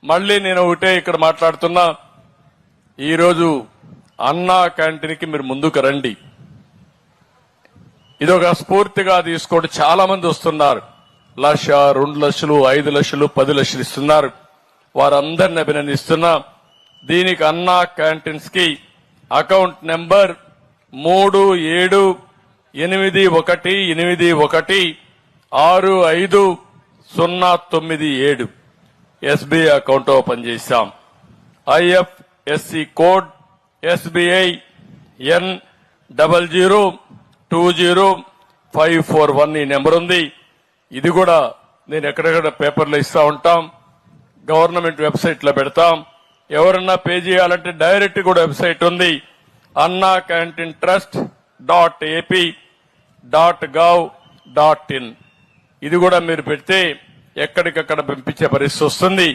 మళ్ళీ నేను ఒకటే ఇక్కడ మాట్లాడుతున్నా, ఈరోజు అన్నా క్యాంటీన్కి మీరు ముందుకు రండి. ఇదొక స్ఫూర్తిగా తీసుకోండి. చాలా మంది వస్తున్నారు, 1,00,000, 2 లక్షలు, 5 లక్షలు, 10 లక్షలు ఇస్తున్నారు. వారందరిని అభినందిస్తున్నా. దీనికి అన్నా క్యాంటీన్స్ కి account number 3788816509 SBI account open చేశాం. ఐఎఫ్ఎస్సి కోడ్ ఎస్బీఐ N00205441 ఈ నెంబర్ ఉంది. ఇది కూడా నేను ఎక్కడెక్కడ పేపర్లో ఇస్తా ఉంటాం, గవర్నమెంట్ వెబ్సైట్ లో పెడతాం. ఎవరన్నా పే చేయాలంటే డైరెక్ట్ కూడా వెబ్సైట్ ఉంది, annacantintrust.ap.gov.in. ఇది కూడా మీరు పెడితే ఎక్కడికక్కడ పంపించే పరిస్థితి వస్తుంది.